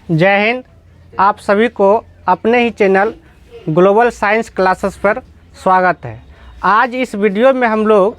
जय हिंद। आप सभी को अपने ही चैनल ग्लोबल साइंस क्लासेस पर स्वागत है। आज इस वीडियो में हम लोग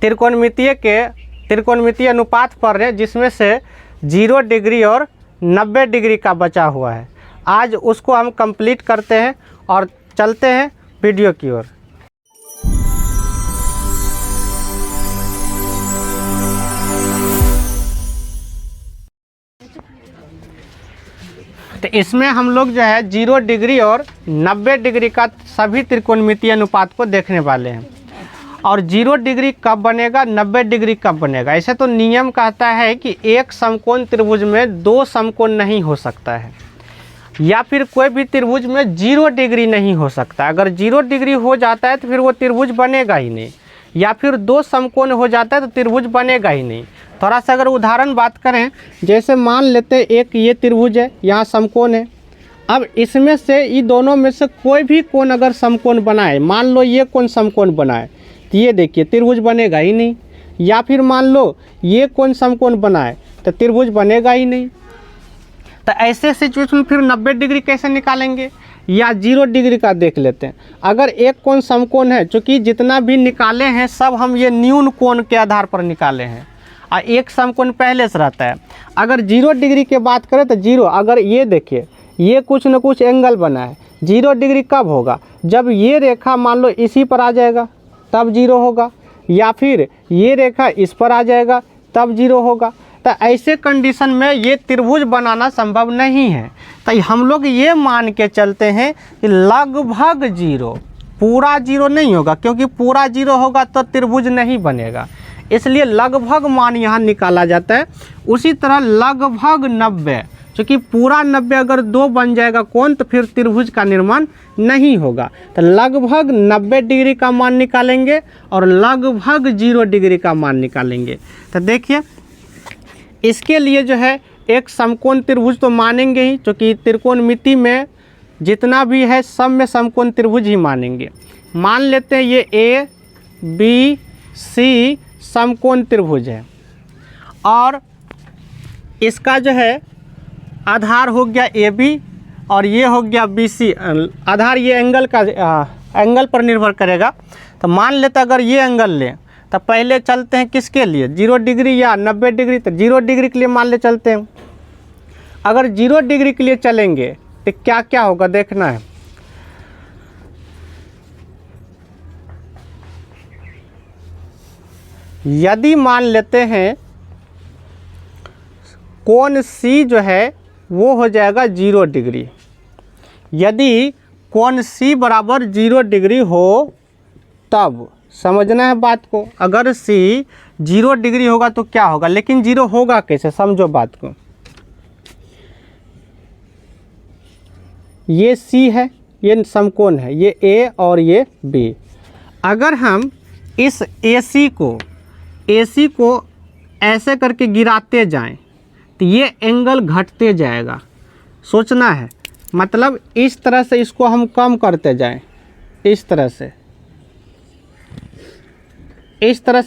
त्रिकोणमितीय अनुपात पढ़ रहे हैं, जिसमें से 0 डिग्री और 90 डिग्री का बचा हुआ है। आज उसको हम कंप्लीट करते हैं और चलते हैं वीडियो की ओर। तो इसमें हम लोग जो है 0 डिग्री और 90 डिग्री का सभी त्रिकोणमितीय अनुपात को देखने वाले हैं। और 0 डिग्री कब बनेगा, 90 डिग्री कब बनेगा। ऐसे तो नियम कहता है कि एक समकोण त्रिभुज में 2 समकोण नहीं हो सकता है, या फिर कोई भी त्रिभुज में 0 डिग्री नहीं हो सकता। अगर 0 डिग्री हो जाता है तो फिर वो त्रिभुज बनेगा ही नहीं, या फिर 2 समकोण हो जाता है तो त्रिभुज बनेगा ही नहीं। थोड़ा सा अगर उदाहरण बात करें, जैसे मान लेते हैं एक ये त्रिभुज है, यहाँ समकोण है। अब इसमें से इन दोनों में से कोई भी कोण अगर समकोण बनाए, मान लो ये कोण समकोण बनाए तो ये देखिए त्रिभुज बनेगा ही नहीं। या फिर मान लो ये कोण समकोण बनाए तो त्रिभुज बनेगा ही नहीं। तो ऐसे सिचुएशन फिर 90 डिग्री कैसे निकालेंगे, या 0 डिग्री का देख लेते हैं। अगर एक कोण समकोण है, चूँकि जितना भी निकाले हैं सब हम ये न्यून कोण के आधार पर निकाले हैं, और एक समकोण पहले से रहता है। अगर 0 डिग्री की बात करें तो 0, अगर ये देखिए ये कुछ न कुछ एंगल बना है, 0 डिग्री कब होगा, जब ये रेखा मान लो इसी पर आ जाएगा तब 0 होगा, या फिर ये रेखा इस पर आ जाएगा तब 0 होगा। तो ऐसे कंडीशन में ये त्रिभुज बनाना संभव नहीं है। तो हम लोग ये मान के चलते हैं कि लगभग 0, पूरा 0 नहीं होगा, क्योंकि पूरा 0 होगा तो त्रिभुज नहीं बनेगा। इसलिए लगभग मान यहाँ निकाला जाता है। उसी तरह लगभग 90, क्योंकि पूरा 90 अगर 2 बन जाएगा कोण तो फिर त्रिभुज का निर्माण नहीं होगा। तो लगभग 90 डिग्री का मान निकालेंगे और लगभग 0 डिग्री का मान निकालेंगे। तो देखिए इसके लिए जो है एक समकोण त्रिभुज तो मानेंगे ही, क्योंकि त्रिकोणमिति में जितना भी है सब में समकोण त्रिभुज ही मानेंगे। मान लेते हैं ये ए बी सी समकोण त्रिभुज है, और इसका जो है आधार हो गया ए बी और ये हो गया बी सी। आधार ये एंगल का एंगल पर निर्भर करेगा। तो मान लेते अगर ये एंगल लें तो पहले चलते हैं किसके लिए, 0 डिग्री या 90 डिग्री। तो 0 डिग्री के लिए मान ले चलते हैं। अगर 0 डिग्री के लिए चलेंगे तो क्या क्या होगा देखना है। यदि मान लेते हैं कोण C जो है वो हो जाएगा 0 डिग्री। यदि कोण C बराबर 0 डिग्री हो तब समझना है बात को। अगर C 0 डिग्री होगा तो क्या होगा, लेकिन 0 होगा कैसे, समझो बात को। ये C है, ये समकोण है, ये A और ये B। अगर हम इस AC को ऐसे करके गिराते जाएं तो ये एंगल घटते जाएगा। सोचना है, मतलब इस तरह से इसको हम कम करते जाएं, इस तरह से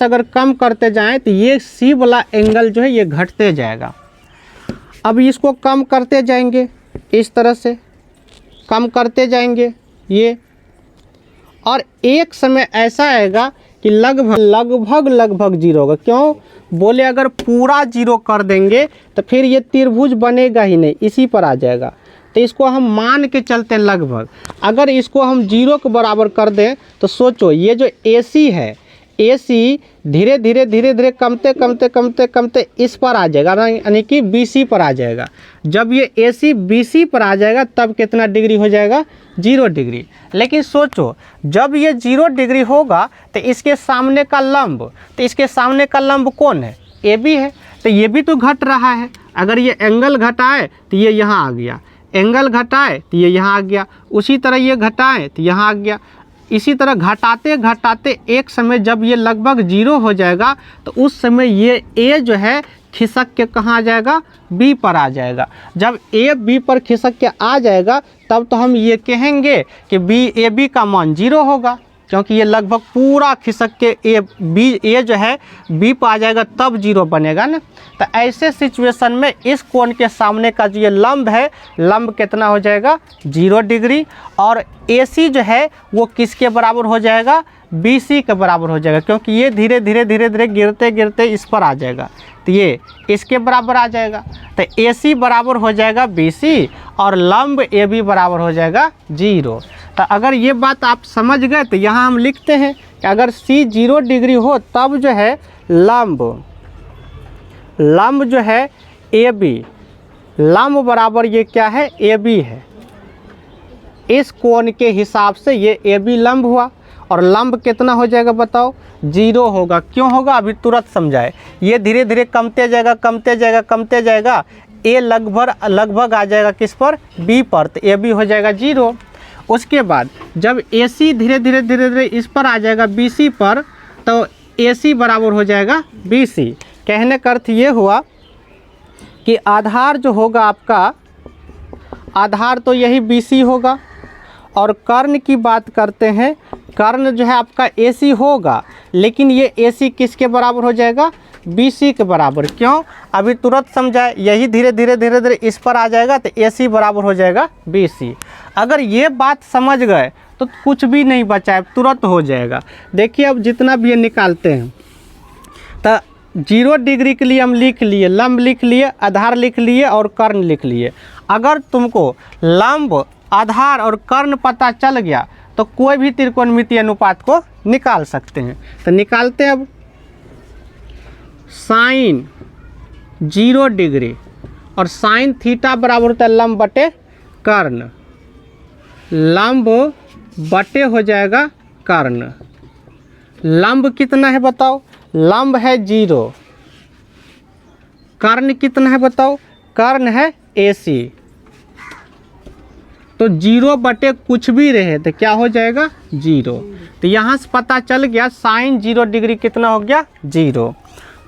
अगर कम करते जाएं तो ये C वाला एंगल जो है ये घटते जाएगा। अब इसको कम करते जाएंगे, इस तरह से कम करते जाएंगे ये, और एक समय ऐसा आएगा कि लगभग 0 होगा। क्यों बोले, अगर पूरा 0 कर देंगे तो फिर ये त्रिभुज बनेगा ही नहीं, इसी पर आ जाएगा। तो इसको हम मान के चलते हैं लगभग। अगर इसको हम 0 के बराबर कर दें तो सोचो ये जो AC है, AC धीरे धीरे कमते इस पर आ जाएगा, यानी कि BC पर आ जाएगा। जब ये AC BC पर आ जाएगा तब कितना डिग्री हो जाएगा, 0 डिग्री। लेकिन सोचो जब ये 0 डिग्री होगा तो इसके सामने का लंब कौन है, AB है। तो ये भी तो घट रहा है। अगर ये एंगल घटाए तो ये यहाँ आ गया, एंगल घटाए तो ये यहाँ आ गया, उसी तरह ये घटाए तो यहाँ आ गया। इसी तरह घटाते एक समय जब ये लगभग 0 हो जाएगा तो उस समय ये A जो है खिसक के कहाँ आ जाएगा, B पर आ जाएगा। जब A B पर खिसक के आ जाएगा तब तो हम ये कहेंगे कि AB का मान 0 होगा। क्योंकि ये लगभग पूरा खिसक के ए जो है बी पर आ जाएगा, तब जीरो बनेगा ना। तो ऐसे सिचुएशन में इस कोण के सामने का जो ये लंब है, लंब कितना हो जाएगा 0 डिग्री, और AC जो है वो किसके बराबर हो जाएगा, BC के बराबर हो जाएगा, क्योंकि ये धीरे धीरे धीरे धीरे गिरते गिरते इस पर आ जाएगा, तो ये इसके बराबर आ जाएगा। तो AC बराबर हो जाएगा BC और लंब AB बराबर हो जाएगा 0। तो अगर ये बात आप समझ गए तो यहाँ हम लिखते हैं कि अगर C 0 डिग्री हो तब जो है लंब जो है AB, लंब बराबर ये क्या है, AB है। इस कोण के हिसाब से ये AB लंब हुआ, और लंब कितना हो जाएगा बताओ, 0 होगा। क्यों होगा अभी तुरंत समझाए। ये धीरे धीरे कमते जाएगा कमते जाएगा कमते जाएगा, ए लगभग आ जाएगा किस पर, B पर, तो AB हो जाएगा 0। उसके बाद जब AC धीरे धीरे इस पर आ जाएगा BC पर, तो AC बराबर हो जाएगा BC। कहने का अर्थ ये हुआ कि आधार जो होगा आपका, आधार तो यही BC होगा, और कर्ण की बात करते हैं, कर्ण जो है आपका AC होगा, लेकिन ये AC किसके बराबर हो जाएगा, BC के बराबर। क्यों अभी तुरंत समझाए, यही धीरे धीरे इस पर आ जाएगा, तो AC बराबर हो जाएगा BC। अगर ये बात समझ गए तो कुछ भी नहीं बचा है, तुरंत हो जाएगा। देखिए अब जितना भी ये निकालते हैं, तो 0 डिग्री के लिए हम लिख लिए, लंब लिख लिए, आधार लिख लिए और कर्ण लिख लिए। अगर तुमको लंब, आधार और कर्ण पता चल गया तो कोई भी त्रिकोणमितीय अनुपात को निकाल सकते हैं। तो निकालते हैं अब। साइन 0 डिग्री और साइन थीटा बराबर होता है लंब बटे कर्ण, लंब बटे हो जाएगा कर्ण। लंब कितना है बताओ, लंब है 0, कर्ण कितना है बताओ, कर्ण है AC। तो 0 बटे कुछ भी रहे तो क्या हो जाएगा 0। तो यहाँ से पता चल गया साइन 0 डिग्री कितना हो गया 0।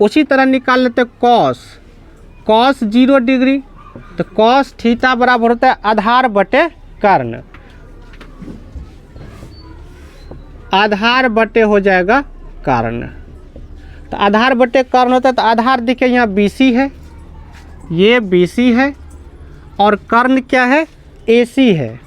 उसी तरह निकाल लेते कॉस 0 डिग्री, तो कॉस थीटा बराबर होता है आधार बटे कर्ण, आधार बटे हो जाएगा कर्ण। तो आधार बटे कर्ण होता है, तो आधार देखिए यहाँ BC है, ये BC है, और कर्ण क्या है AC है,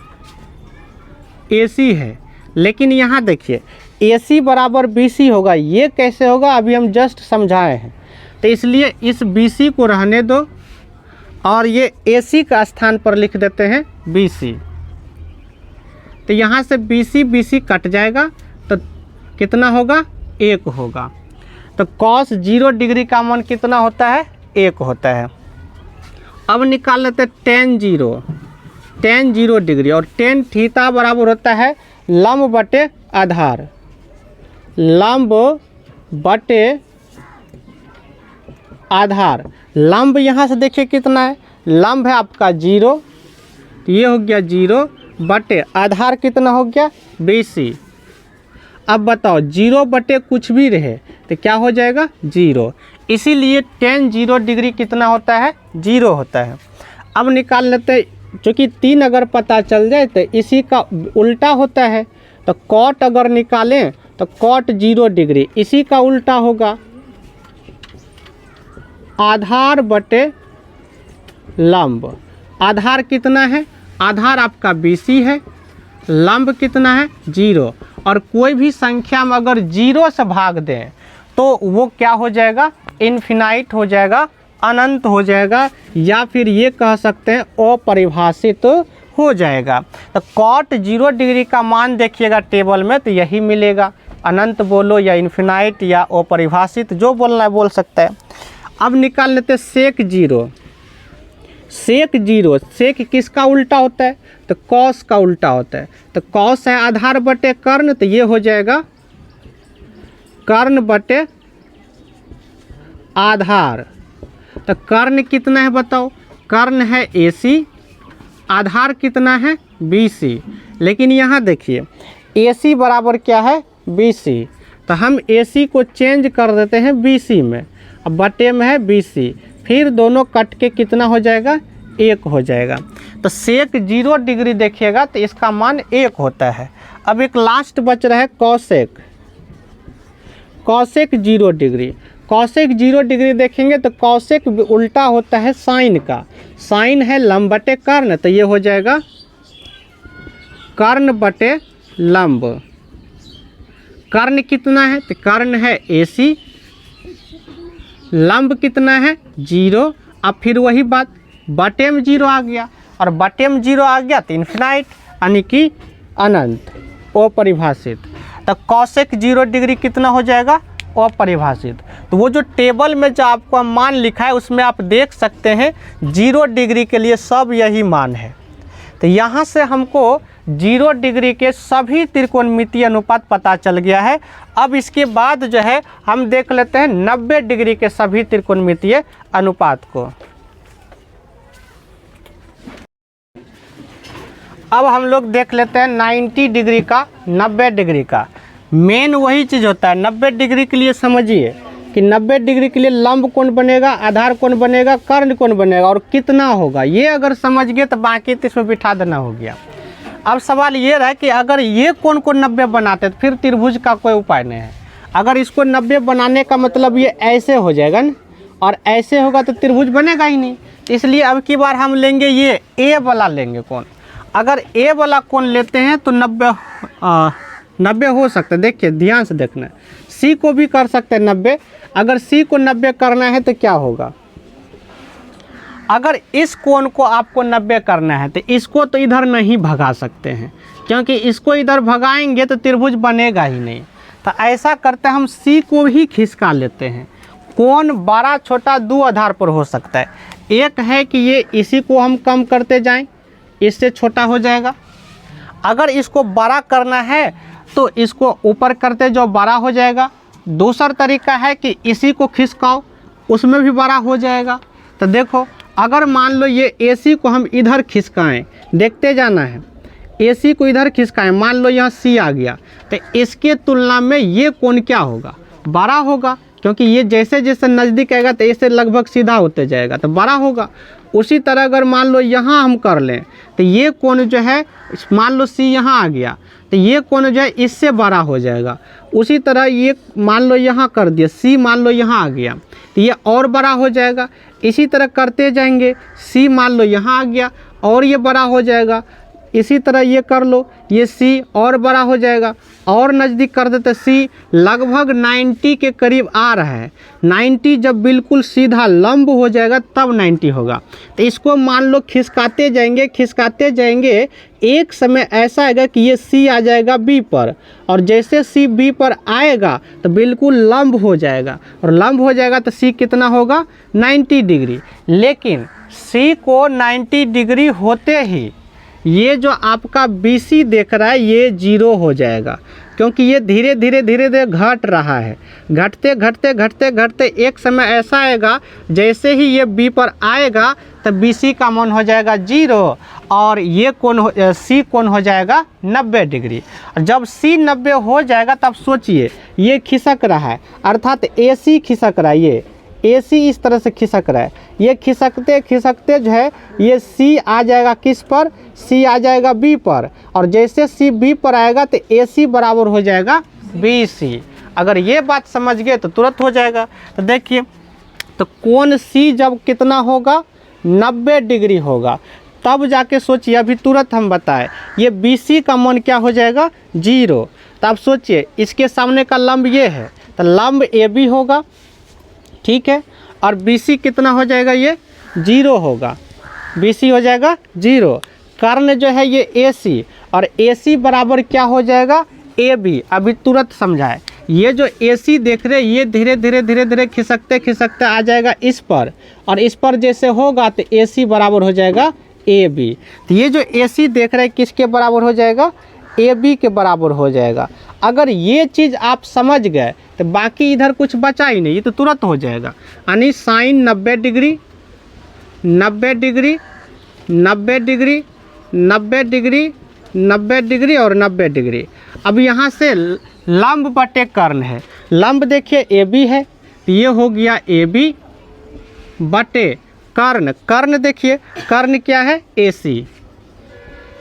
AC है। लेकिन यहाँ देखिए AC बराबर BC होगा, ये कैसे होगा अभी हम जस्ट समझाए हैं। तो इसलिए इस BC को रहने दो और ये AC का स्थान पर लिख देते हैं BC। तो यहाँ से BC कट जाएगा, तो कितना होगा 1 होगा। तो cos 0 डिग्री का मान कितना होता है 1 होता है। अब निकाल लेते tan 0 डिग्री, और tan थीटा बराबर होता है लंब बटे आधार, लंब बटे आधार। लंब यहाँ से देखिए कितना है, लंब है आपका 0, तो ये हो गया 0 बटे आधार कितना हो गया BC। अब बताओ 0 बटे कुछ भी रहे तो क्या हो जाएगा 0, इसीलिए tan 0 डिग्री कितना होता है 0 होता है। अब निकाल लेते, चूँकि 3 अगर पता चल जाए तो इसी का उल्टा होता है, तो cot अगर निकालें तो cot 0 डिग्री इसी का उल्टा होगा, आधार बटे लंब। आधार कितना है, आधार आपका BC है, लंब कितना है 0, और कोई भी संख्या में अगर 0 से भाग दें तो वो क्या हो जाएगा इनफिनाइट हो जाएगा, अनंत हो जाएगा, या फिर ये कह सकते हैं अपरिभाषित हो जाएगा। तो cot 0 डिग्री का मान देखिएगा टेबल में तो यही मिलेगा, अनंत बोलो या इनफिनाइट या अपरिभाषित, जो बोलना है बोल सकता है। अब निकाल लेते sec 0, sec 0, sec किसका उल्टा होता है तो cos का उल्टा होता है, तो cos है आधार बटे कर्ण, तो ये हो जाएगा कर्ण बटे आधार। तो कर्ण कितना है बताओ, कर्ण है AC, आधार कितना है BC। लेकिन यहाँ देखिए AC बराबर क्या है BC, तो हम AC को चेंज कर देते हैं BC में, अब बटे में है BC, फिर दोनों कट के कितना हो जाएगा 1 हो जाएगा। तो सेक 0 डिग्री देखिएगा तो इसका मान 1 होता है। अब एक लास्ट बच रहा है cosec. Cosec 0 degree, cosec 0 degree देखेंगे तो कॉसेक उल्टा होता है साइन का। साइन है लंब बटे कर्ण, तो ये हो जाएगा कर्ण बटे लंब। कर्ण कितना है तो कर्ण है AC, लंब कितना है 0। अब फिर वही बात बटे में 0 आ गया, और बटे में 0 आ गया तो इन्फिनाइट यानी कि अनंत, अपरिभाषित। तो कॉसेक 0 डिग्री कितना हो जाएगा अपरिभाषित। तो वो जो टेबल में जो आपको मान लिखा है उसमें आप देख सकते हैं 0 डिग्री के लिए सब यही मान है। तो यहाँ से हमको 0 डिग्री के सभी त्रिकोणमितीय अनुपात पता चल गया है। अब इसके बाद जो है हम देख लेते हैं 90 डिग्री के सभी त्रिकोणमितीय अनुपात को। अब हम लोग देख लेते हैं 90 डिग्री का 90 डिग्री का। मेन वही चीज़ होता है 90 डिग्री के लिए। समझिए कि 90 डिग्री के लिए लंब कौन बनेगा, आधार कौन बनेगा, कर्ण कौन बनेगा और कितना होगा, ये अगर समझ गए तो बाकी तो इसमें बिठा देना हो गया। अब सवाल ये रहा कि अगर ये कौन कौन 90 बनाते तो फिर त्रिभुज का कोई उपाय नहीं है। अगर इसको 90 बनाने का मतलब ये ऐसे हो जाएगा ना, और ऐसे होगा तो त्रिभुज बनेगा ही नहीं। इसलिए अब की बार हम लेंगे ये ए वाला लेंगे कौन। अगर ए वाला कौन लेते हैं तो 90 हो सकता है। देखिए ध्यान से देखना, सी को भी कर सकते हैं 90। अगर सी को 90 करना है तो क्या होगा, अगर इस कोण को आपको 90 करना है तो इसको तो इधर नहीं भगा सकते हैं, क्योंकि इसको इधर भगाएंगे तो त्रिभुज बनेगा ही नहीं। तो ऐसा करते हैं हम सी को ही खिसका लेते हैं। कोण बड़ा छोटा 2 आधार पर हो सकता है। एक है कि ये इसी को हम कम करते जाएं, इससे छोटा हो जाएगा। अगर इसको बड़ा करना है तो इसको ऊपर करते जाओ, बड़ा हो जाएगा। दूसरा तरीका है कि इसी को खिसकाओ, उसमें भी बड़ा हो जाएगा। तो देखो अगर मान लो ये AC को हम इधर खिसकाएं, देखते जाना है, AC को इधर खिसकाएं, मान लो यहाँ C आ गया, तो इसके तुलना में ये कोण क्या होगा, बड़ा होगा, क्योंकि ये जैसे जैसे नज़दीक आएगा तो इससे लगभग सीधा होते जाएगा तो बड़ा होगा। उसी तरह अगर मान लो यहाँ हम कर लें तो ये कोण जो है, मान लो C यहाँ आ गया तो ये कोण जो है इससे बड़ा हो जाएगा। उसी तरह ये मान लो यहाँ कर दिया, C मान लो यहाँ आ गया तो ये और बड़ा हो जाएगा। इसी तरह करते जाएंगे, C मान लो यहाँ आ गया और ये बड़ा हो जाएगा। इसी तरह ये कर लो, ये C और बड़ा हो जाएगा, और नज़दीक कर देते C लगभग 90 के करीब आ रहा है। 90 जब बिल्कुल सीधा लंब हो जाएगा तब 90 होगा। तो इसको मान लो खिसकाते जाएंगे, खिसकाते जाएंगे, एक समय ऐसा आएगा कि ये C आ जाएगा B पर, और जैसे C B पर आएगा तो बिल्कुल लंब हो जाएगा, और लंब हो जाएगा तो C कितना होगा 90 डिग्री। लेकिन C को 90 डिग्री होते ही ये जो आपका BC देख रहा है ये 0 हो जाएगा, क्योंकि ये धीरे धीरे घट रहा है। घटते घटते घटते घटते एक समय ऐसा आएगा जैसे ही ये B पर आएगा तो BC का मान हो जाएगा 0, और ये कोण C कोण हो जाएगा 90 डिग्री। और जब C 90 हो जाएगा तब सोचिए ये खिसक रहा है, अर्थात AC खिसक रहा है, ये AC इस तरह से खिसक रहा है। ये खिसकते खिसकते जो है ये C आ जाएगा किस पर, C आ जाएगा B पर, और जैसे C B पर आएगा तो AC बराबर हो जाएगा BC। अगर ये बात समझ गए तो तुरंत हो जाएगा। तो देखिए, तो कोण C जब कितना होगा 90 डिग्री होगा, तब जाके सोचिए, अभी तुरंत हम बताएं ये BC का मान क्या हो जाएगा 0। तो आप सोचिए इसके सामने का लंब ये है तो लंब AB होगा, ठीक है, और BC कितना हो जाएगा, ये 0 होगा, BC हो जाएगा 0। कर्ण जो है ये AC, और AC बराबर क्या हो जाएगा AB। अभी तुरंत समझाए, ये जो AC देख रहे ये धीरे धीरे खिसकते खिसकते आ जाएगा इस पर, और इस पर जैसे होगा तो AC बराबर हो जाएगा AB। तो ये जो AC देख रहे हैं किसके बराबर हो जाएगा, AB के बराबर हो जाएगा। अगर ये चीज़ आप समझ गए तो बाकी इधर कुछ बचा ही नहीं, ये तो तुरंत हो जाएगा। यानी sine 90 degree 90 degree 90 degree 90 degree 90 degree और 90 डिग्री। अब यहाँ से लंब बटे कर्ण है, लंब देखिए AB है तो ये हो गया AB बटे कर्ण, कर्ण देखिए कर्ण क्या है AC,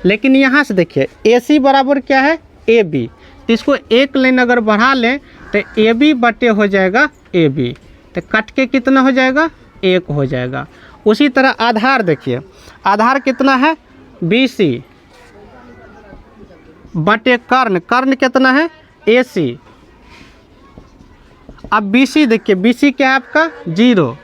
लेकिन यहाँ से देखिए AC बराबर क्या है AB, तो इसको एक लाइन अगर बढ़ा लें तो AB बटे हो जाएगा AB, तो कट के कितना हो जाएगा 1 हो जाएगा। उसी तरह आधार देखिए, आधार कितना है BC बटे कर्ण, कर्ण कितना है AC। अब BC देखिए, BC क्या है आपका 0,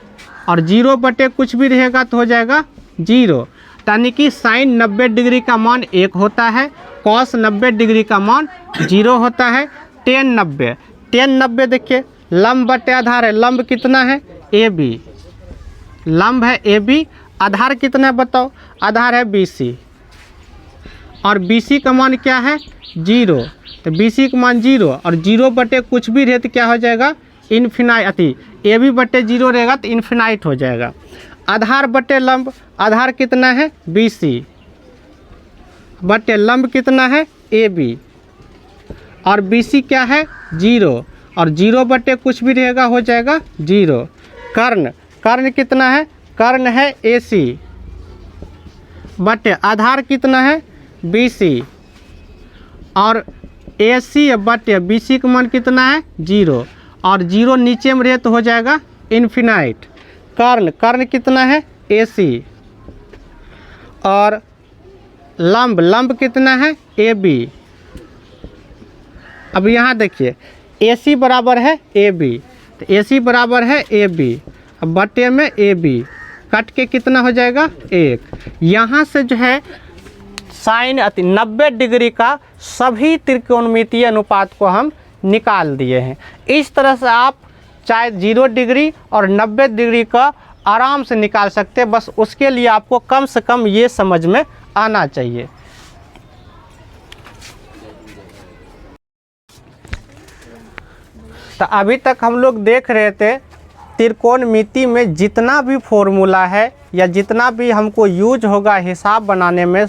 और 0 बटे कुछ भी रहेगा तो हो जाएगा 0, यानी कि साइन 90 डिग्री का मान 1 होता है, कॉस 90 डिग्री का मान 0 होता है। टेन 90 देखिए लंब बटे आधार है, लंब कितना है AB, लंब है AB, आधार कितना है बताओ, आधार है BC, और BC का मान क्या है 0, तो BC का मान 0, और 0 बटे कुछ भी रहे तो क्या हो जाएगा इन्फिनाइट, AB बटे 0 रहेगा तो इन्फिनाइट हो जाएगा। आधार बटे लंब, आधार कितना है BC बटे लंब कितना है AB, और BC क्या है 0, और 0 बटे कुछ भी रहेगा हो जाएगा 0। कर्ण, कर्ण कितना है, कर्ण है AC बटे आधार कितना है BC, और AC बटे BC का मान कितना है 0, और 0 नीचे में रहे तो हो जाएगा इन्फिनाइट। कर्ण, कर्ण कितना है AC, और लंब, लंब कितना है AB। अब यहाँ देखिए AC बराबर है AB, तो AC बराबर है AB, अब बटे में AB, कट के कितना हो जाएगा 1। यहाँ से जो है साइन 90 डिग्री का सभी त्रिकोणमितीय अनुपात को हम निकाल दिए हैं। इस तरह से आप चाहे 0 डिग्री और 90 डिग्री का आराम से निकाल सकते हैं, बस उसके लिए आपको कम से कम ये समझ में आना चाहिए। तो अभी तक हम लोग देख रहे थे त्रिकोणमिति में जितना भी फॉर्मूला है या जितना भी हमको यूज होगा हिसाब बनाने में,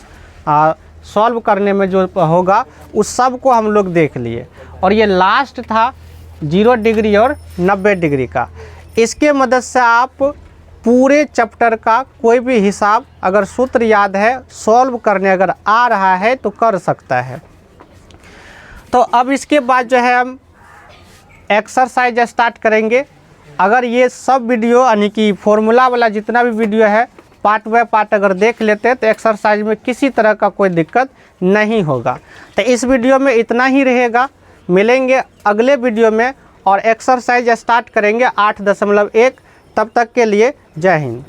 सॉल्व करने में जो होगा उस सब को हम लोग देख लिए, और ये लास्ट था 0 डिग्री और 90 डिग्री का। इसके मदद से आप पूरे चैप्टर का कोई भी हिसाब अगर सूत्र याद है, सॉल्व करने अगर आ रहा है तो कर सकता है। तो अब इसके बाद जो है हम एक्सरसाइज स्टार्ट करेंगे। अगर ये सब वीडियो यानी कि फॉर्मूला वाला जितना भी वीडियो है पार्ट बाय पार्ट अगर देख लेते हैं तो एक्सरसाइज में किसी तरह का कोई दिक्कत नहीं होगा। तो इस वीडियो में इतना ही रहेगा, मिलेंगे अगले वीडियो में और एक्सरसाइज स्टार्ट करेंगे 8.1। तब तक के लिए जय हिंद।